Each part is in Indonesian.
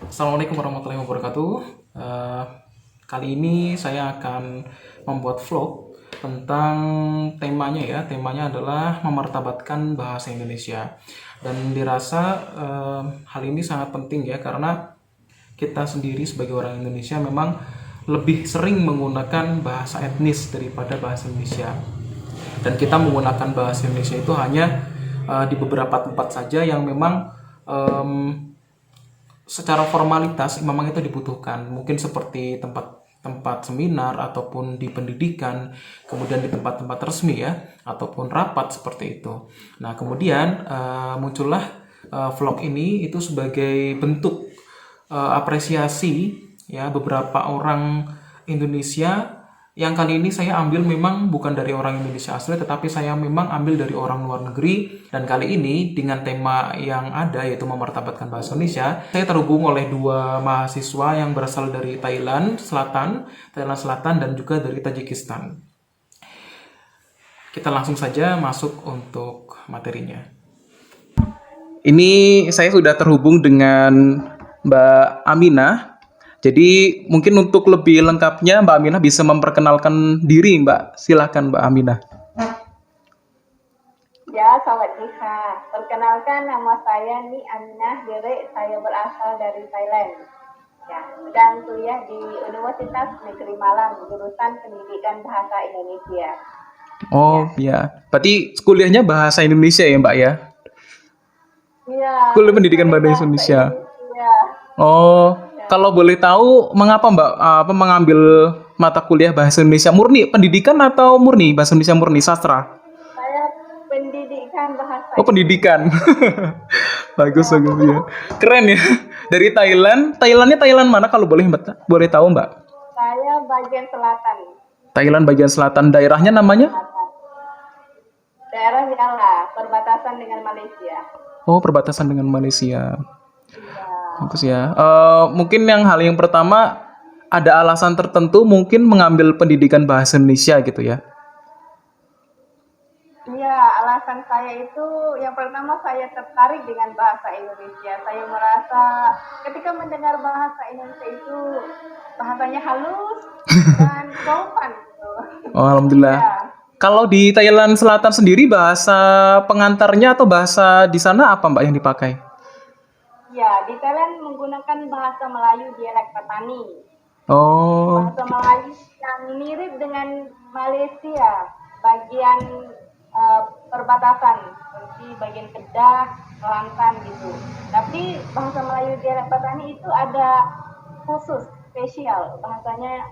Assalamualaikum warahmatullahi wabarakatuh. Eh, Kali ini saya akan membuat vlog tentang temanya ya. Temanya adalah memartabatkan bahasa Indonesia. Dan dirasa hal ini sangat penting ya karena kita sendiri sebagai orang Indonesia memang lebih sering menggunakan bahasa etnis daripada bahasa Indonesia. Dan kita menggunakan bahasa Indonesia itu hanya di beberapa tempat saja yang memang em, secara formalitas memang itu dibutuhkan, mungkin seperti tempat-tempat seminar ataupun di pendidikan, kemudian di tempat-tempat resmi ya ataupun rapat seperti itu. Nah kemudian muncullah vlog ini itu sebagai bentuk apresiasi ya beberapa orang Indonesia yang kali ini saya ambil memang bukan dari orang Indonesia asli, tetapi saya memang ambil dari orang luar negeri. Dan kali ini dengan tema yang ada, yaitu memartabatkan bahasa Indonesia, saya terhubung oleh dua mahasiswa yang berasal dari Thailand Selatan dan juga dari Tajikistan. Kita langsung saja masuk untuk materinya. Ini saya sudah terhubung dengan Mbak Aminah. Jadi mungkin untuk lebih lengkapnya Mbak Aminah bisa memperkenalkan diri Mbak. Silahkan Mbak Aminah. Ya, sawadika. Perkenalkan nama saya Ni Aminah Dere. Saya berasal dari Thailand. Ya, dan kuliah di Universitas Negeri Malang, jurusan Pendidikan Bahasa Indonesia. Oh ya, berarti kuliahnya bahasa Indonesia ya Mbak ya? Iya, Kuliah pendidikan kuliah bahasa bahasa Indonesia. Indonesia. Oh, Ya. kalau boleh tahu mengapa Mbak mengambil mata kuliah bahasa Indonesia murni pendidikan atau murni bahasa Indonesia murni sastra? Saya pendidikan bahasa Oh Indonesia. pendidikan. Bagus Ya, bagus ya. Keren ya. Dari Thailand. Thailandnya Thailand mana kalau boleh tahu Mbak? saya bagian selatan. Thailand bagian selatan. Daerahnya namanya? Selatan. Daerah Yala, perbatasan dengan Malaysia. Oh perbatasan dengan Malaysia. Ya. Bagus ya. Mungkin hal yang pertama ada alasan tertentu mungkin mengambil pendidikan bahasa Indonesia gitu ya. Iya, alasan saya itu yang pertama saya tertarik dengan bahasa Indonesia. Saya merasa ketika mendengar bahasa Indonesia itu bahasanya halus dan sopan gitu. Oh, alhamdulillah. Ya, Kalau di Thailand Selatan sendiri bahasa pengantarnya atau bahasa di sana apa Mbak yang dipakai? ya di Thailand menggunakan bahasa Melayu dialek Patani. Oh, Bahasa Melayu yang mirip dengan Malaysia, bagian perbatasan seperti bagian Kedah, Kelantan gitu. Tapi bahasa Melayu dialek Patani itu ada khusus, spesial bahasanya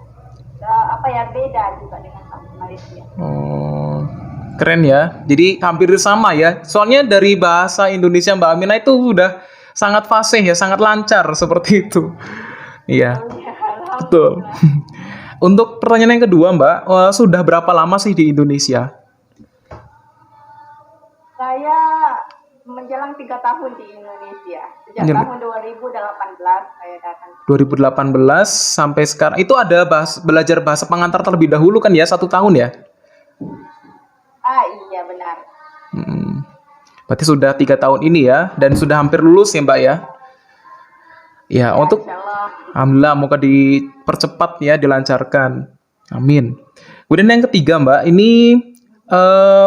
beda juga dengan bahasa Malaysia. oh, keren ya. Jadi hampir sama ya. Soalnya dari bahasa Indonesia Mbak Amina itu udah sangat fasih ya, sangat lancar seperti itu. Iya, Oh ya, betul. alhamdulillah. Untuk pertanyaan yang kedua Mbak, sudah berapa lama sih di Indonesia? Saya menjelang 3 tahun di Indonesia. Sejak Menjelang- tahun 2018 saya datang. 2018 sampai sekarang itu ada belajar bahasa pengantar terlebih dahulu kan ya 1 tahun ya. Ah iya benar. Berarti sudah 3 tahun ini ya dan sudah hampir lulus ya Mbak ya. Ya Ya, untuk insya Allah. alhamdulillah moga dipercepat ya dilancarkan. Amin. Kemudian yang ketiga Mbak ini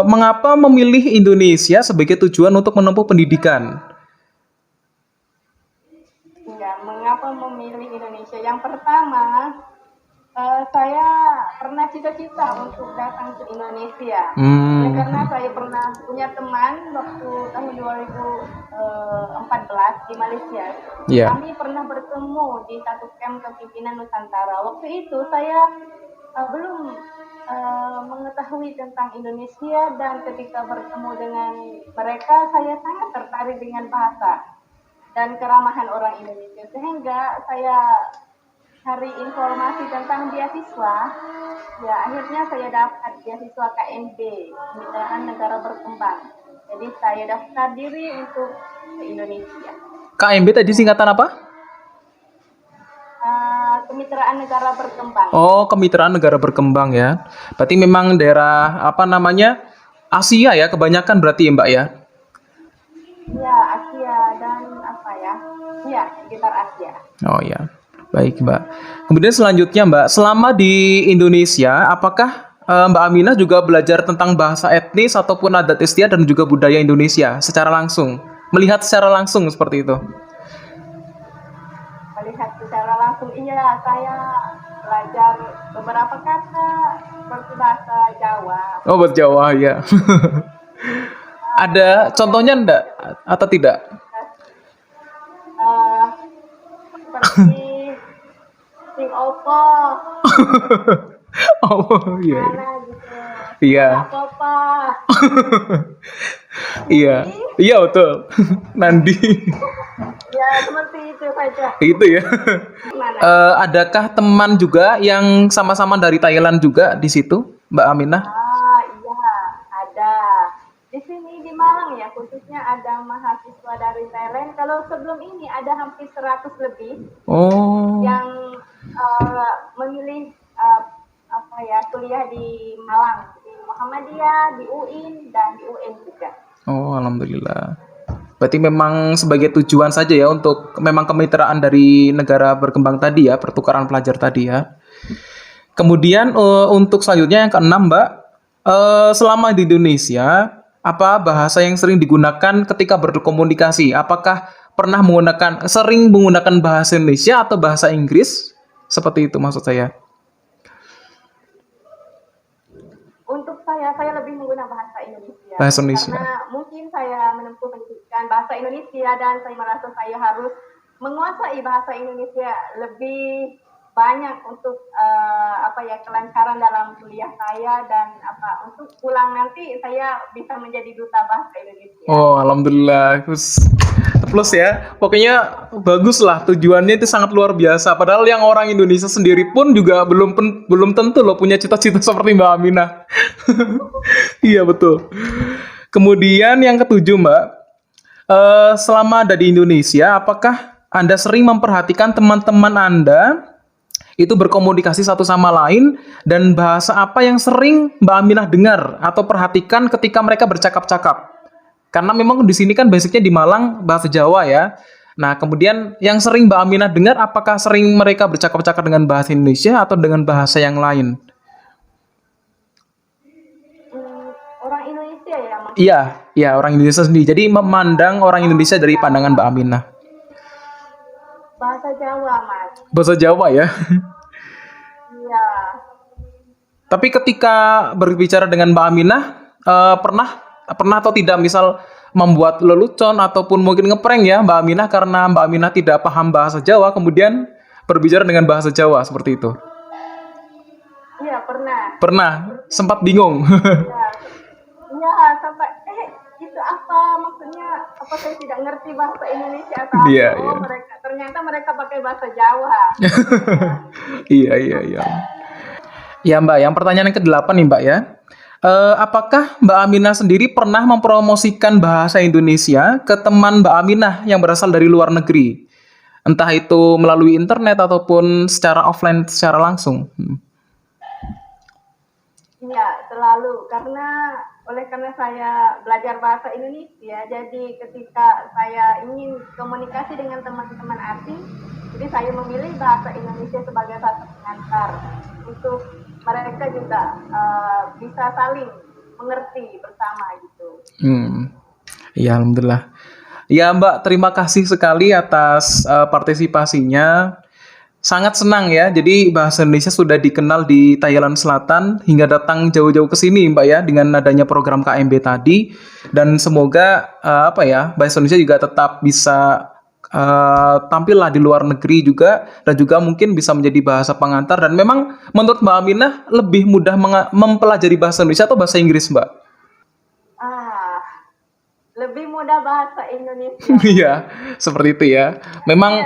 mengapa memilih Indonesia sebagai tujuan untuk menempuh pendidikan? Ya, mengapa memilih Indonesia? Yang pertama, saya pernah cita-cita untuk datang ke Indonesia. Ya, karena saya pernah punya teman waktu tahun 2014 di Malaysia. Iya. Kami pernah bertemu di satu camp kepimpinan Nusantara. Waktu itu saya belum mengetahui tentang Indonesia dan ketika bertemu dengan mereka saya sangat tertarik dengan bahasa dan keramahan orang Indonesia sehingga saya cari informasi tentang beasiswa. Ya, akhirnya saya dapat beasiswa KNB, Kemitraan Negara Berkembang. Jadi saya daftar diri untuk ke Indonesia. KMB tadi singkatan apa? Kemitraan Negara Berkembang. Oh, Kemitraan Negara Berkembang ya. Berarti memang daerah apa namanya? Asia ya kebanyakan berarti ya Mbak ya. Ya, Asia dan apa ya? Iya, sekitar Asia. Oh ya, baik Mbak. Kemudian selanjutnya Mbak, selama di Indonesia, apakah Mbak Aminah juga belajar tentang bahasa etnis ataupun adat istiadat dan juga budaya Indonesia secara langsung? Melihat secara langsung seperti itu? Melihat secara langsung, iya, saya belajar beberapa kata seperti bahasa Jawa. Oh, buat Jawa ya. Ada contohnya enggak atau tidak? Eh, Seperti sing opo, Oh iya, mana gitu. iya, Apa-apa. iya, iya betul. Nandi, Ya, seperti itu saja. itu ya. Gimana? Adakah teman juga yang sama-sama dari Thailand juga di situ, Mbak Aminah? Iya, ada. Di sini di Malang ya, khususnya ada mahasiswa dari Thailand. Kalau sebelum ini ada hampir 100 lebih Oh, yang memilih apa ya, kuliah di Malang, di Muhammadiyah, di UIN dan di UN juga. oh, alhamdulillah. Berarti memang sebagai tujuan saja ya untuk memang kemitraan dari negara berkembang tadi ya, pertukaran pelajar tadi ya. Kemudian untuk selanjutnya yang keenam, Mbak, selama di Indonesia, apa bahasa yang sering digunakan ketika berkomunikasi? Apakah sering menggunakan bahasa Indonesia atau bahasa Inggris? Seperti itu maksud saya. Untuk saya lebih menggunakan bahasa Indonesia. Bahasa Indonesia. Karena mungkin saya menempuh pendidikan bahasa Indonesia dan saya merasa saya harus menguasai bahasa Indonesia lebih banyak untuk apa ya, kelancaran dalam kuliah saya dan untuk pulang nanti saya bisa menjadi duta bahasa Indonesia. Oh, alhamdulillah. Plus ya, pokoknya bagus lah, tujuannya itu sangat luar biasa. Padahal yang orang Indonesia sendiri pun juga belum tentu loh punya cita-cita seperti Mbak Aminah. Iya betul. Kemudian yang ketujuh Mbak, selama ada di Indonesia, apakah Anda sering memperhatikan teman-teman Anda itu berkomunikasi satu sama lain, dan bahasa apa yang sering Mbak Aminah dengar atau perhatikan ketika mereka bercakap-cakap? Karena memang di sini kan basicnya di Malang bahasa Jawa ya. Nah, kemudian yang sering Mbak Aminah dengar, apakah sering mereka bercakap-cakap dengan bahasa Indonesia atau dengan bahasa yang lain? Orang Indonesia ya, Mas? Iya, iya orang Indonesia sendiri. Jadi memandang orang Indonesia dari pandangan Mbak Aminah. Bahasa Jawa, Mas. Bahasa Jawa ya. Iya. Tapi ketika berbicara dengan Mbak Aminah, pernah atau tidak misal membuat lelucon ataupun mungkin ngeprank ya Mbak Aminah karena Mbak Aminah tidak paham bahasa Jawa, kemudian berbicara dengan bahasa Jawa seperti itu? Iya, pernah. Pernah, sempat bingung. Iya, sampai itu apa maksudnya? Apa saya tidak ngerti bahasa Indonesia atau apa? Iya, Oh, iya. ternyata mereka pakai bahasa Jawa. Iya, iya, iya. Ya Mbak, yang pertanyaan yang ke-8 nih Mbak ya. Apakah Mbak Aminah sendiri pernah mempromosikan bahasa Indonesia ke teman Mbak Aminah yang berasal dari luar negeri? Entah itu melalui internet ataupun secara offline, secara langsung. Iya, selalu karena saya belajar bahasa Indonesia, jadi ketika saya ingin komunikasi dengan teman-teman asing, jadi saya memilih bahasa Indonesia sebagai satu pengantar untuk mereka juga bisa saling mengerti bersama gitu. Ya, alhamdulillah. Ya Mbak, terima kasih sekali atas partisipasinya. Sangat senang ya, jadi bahasa Indonesia sudah dikenal di Thailand Selatan hingga datang jauh-jauh ke sini Mbak ya, dengan adanya program KMB tadi. Dan semoga bahasa Indonesia juga tetap bisa tampil lah di luar negeri juga, dan juga mungkin bisa menjadi bahasa pengantar. Dan memang menurut Mbak Aminah lebih mudah mempelajari bahasa Indonesia atau bahasa Inggris Mbak? Lebih mudah bahasa Indonesia. Iya, seperti itu ya. Memang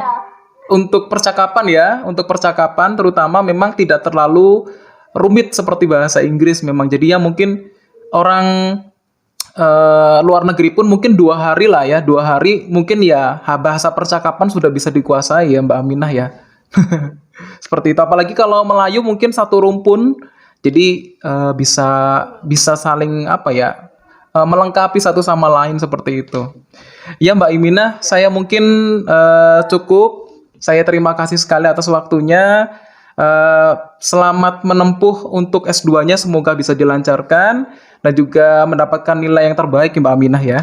untuk percakapan terutama memang tidak terlalu rumit seperti bahasa Inggris memang. Jadinya mungkin orang luar negeri pun mungkin 2 hari lah ya, 2 hari mungkin ya bahasa percakapan sudah bisa dikuasai ya Mbak Aminah ya. Seperti itu. Apalagi kalau Melayu mungkin satu rumpun, jadi bisa saling melengkapi satu sama lain seperti itu. Ya Mbak Iminah, saya mungkin cukup. Saya terima kasih sekali atas waktunya. Selamat menempuh untuk S2-nya, semoga bisa dilancarkan dan juga mendapatkan nilai yang terbaik ya Mbak Aminah ya.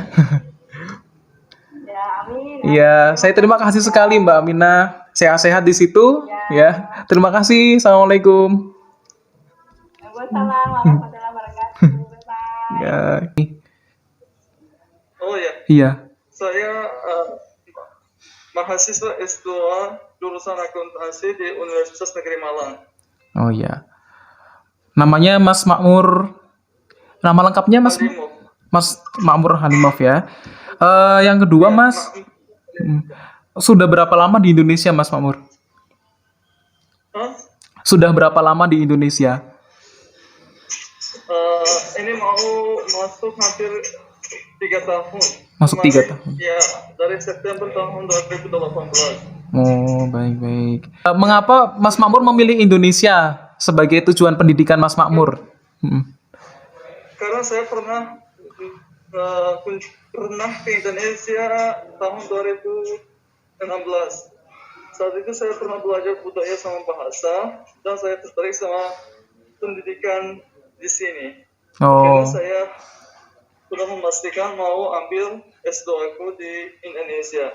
Ya, amin. Iya, saya terima kasih sekali Mbak Aminah. Sehat-sehat di situ ya. Terima kasih. Assalamualaikum. Waalaikumsalam warahmatullahi wabarakatuh. Bye-bye. Ya. Oh ya, Iya. saya mahasiswa S2 jurusan akuntansi di Universitas Negeri Malang. Oh iya. Namanya Mas Makmur. Nama lengkapnya Mas Halimov. Mas Makmur Halimov ya. Yang kedua Mas, sudah berapa lama di Indonesia Mas Makmur? Hah? Sudah berapa lama di Indonesia? Ini mau masuk hampir 3 tahun. Masuk 3 tahun. Ya, dari September tahun 2018. Oh, baik-baik. Mengapa Mas Makmur memilih Indonesia sebagai tujuan pendidikan Mas Makmur? Karena saya pernah ke Indonesia tahun 2016. Saat itu saya pernah belajar budaya sama bahasa dan saya tertarik sama pendidikan di sini. Oh, Karena saya sudah memastikan mau ambil S2 aku di Indonesia.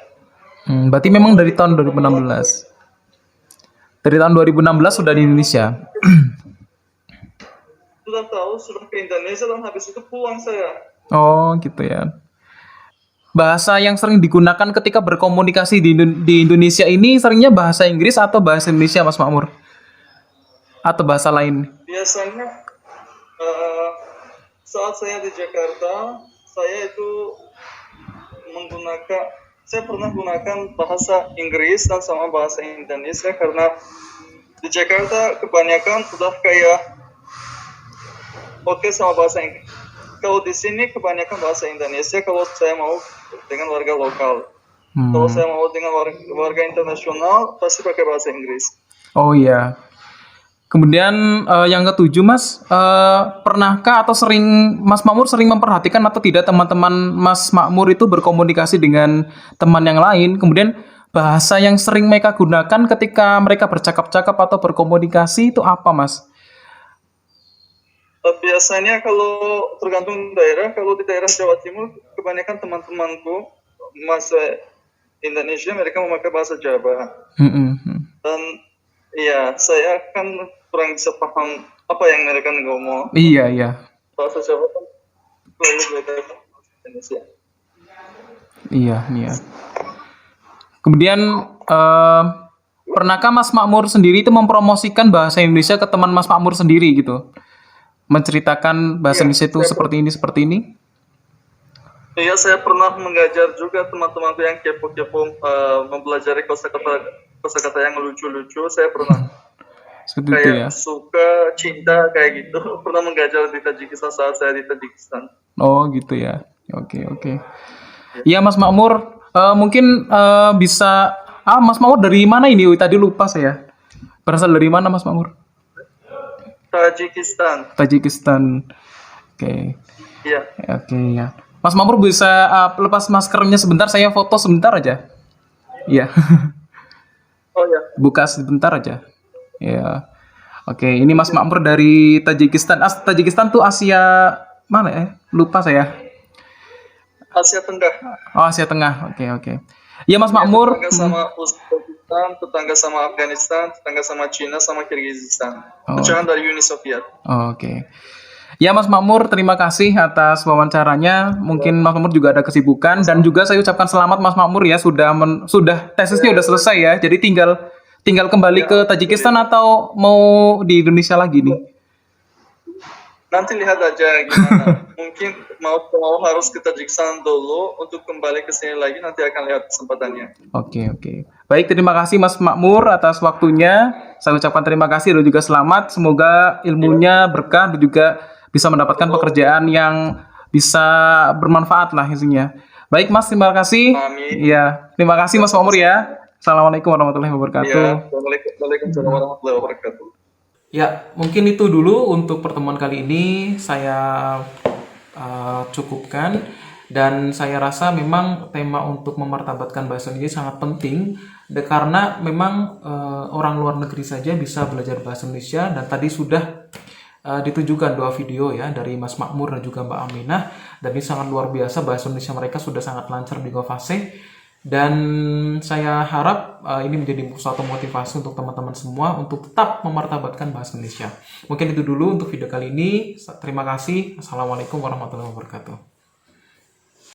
berarti memang dari tahun 2016. Dari tahun 2016 sudah di Indonesia. Sudah tahu, sudah ke Indonesia dan habis itu pulang saya. Oh, gitu ya. Bahasa yang sering digunakan ketika berkomunikasi di Indonesia ini seringnya bahasa Inggris atau bahasa Indonesia, Mas Makmur? Atau bahasa lain? Biasanya saat saya di Jakarta, saya itu saya pernah gunakan bahasa Inggris dan sama bahasa Indonesia karena di Jakarta kebanyakan sudah kayak oke sama bahasa Inggris. Kalau di sini kebanyakan bahasa Indonesia kalau saya mau dengan warga lokal. Kalau saya mau dengan warga internasional pasti pakai bahasa Inggris. Oh iya. Kemudian yang ketujuh Mas, pernahkah atau Mas Makmur sering memperhatikan atau tidak teman-teman Mas Makmur itu berkomunikasi dengan teman yang lain? Kemudian bahasa yang sering mereka gunakan ketika mereka bercakap-cakap atau berkomunikasi itu apa Mas? Biasanya kalau tergantung daerah, kalau di daerah Jawa Timur kebanyakan teman-temanku masa Indonesia mereka memakai bahasa Jawa. Dan iya, saya kan kurang bisa paham apa yang mereka ngomong. Iya. Bahasa Jawa kan selalu beda dengan bahasa Indonesia. Iya. Kemudian pernahkah Mas Makmur sendiri itu mempromosikan bahasa Indonesia ke teman Mas Makmur sendiri gitu? Menceritakan bahasa Indonesia itu seperti ini? Iya, saya pernah mengajar juga teman-temanku yang kepo-kepo mempelajari kosakata yang lucu-lucu. Saya pernah Seperti itu kayak ya. suka, cinta kayak gitu. Pernah mengajar di Tajikistan saat saya di Tajikistan. Oh gitu ya. Oke. Iya Mas Makmur, mungkin bisa. Mas Makmur dari mana ini? Tadi lupa saya. Berasal dari mana Mas Makmur? Tajikistan. Oke. Iya. Oke ya. Mas Makmur bisa lepas maskernya sebentar, saya foto sebentar aja. Iya. Oh ya. Buka sebentar aja. Ya. Oke, ini Mas Makmur dari Tajikistan. Tajikistan tuh Asia mana ya? Lupa saya. Asia Tenggah. Oh, Asia Tengah. Oke. Iya Mas Makmur. Tetangga sama Uzbekistan, tetangga sama Afghanistan, tetangga sama Cina, sama Kirgizistan. Pecahan dari Uni Soviet. Oke. Ya Mas Makmur, terima kasih atas wawancaranya. Mungkin Mas Makmur juga ada kesibukan dan juga saya ucapkan selamat Mas Makmur ya sudah tesisnya udah selesai ya. Jadi tinggal kembali ke Tajikistan atau mau di Indonesia lagi nih? Nanti lihat aja gimana. Mungkin mau harus ke Tajikistan dulu untuk kembali ke sini lagi, nanti akan lihat kesempatannya. Oke. Baik, terima kasih Mas Makmur atas waktunya. Saya ucapkan terima kasih dan juga selamat. Semoga ilmunya berkah dan juga bisa mendapatkan pekerjaan yang bisa bermanfaat lah isinya. Baik Mas, terima kasih. Amin. Iya, terima kasih Mas Makmur ya. Assalamualaikum warahmatullahi wabarakatuh. Ya, Waalaikumsalam warahmatullahi wabarakatuh. Ya, mungkin itu dulu untuk pertemuan kali ini. Saya cukupkan. Dan saya rasa memang tema untuk memartabatkan bahasa Indonesia sangat penting karena memang orang luar negeri saja bisa belajar bahasa Indonesia, dan tadi sudah ditunjukkan 2 video ya dari Mas Makmur dan juga Mbak Aminah, dan ini sangat luar biasa, bahasa Indonesia mereka sudah sangat lancar di GoFase. Dan saya harap ini menjadi suatu motivasi untuk teman-teman semua untuk tetap memartabatkan bahasa Indonesia. Mungkin itu dulu untuk video kali ini. Terima kasih. Assalamualaikum warahmatullahi wabarakatuh.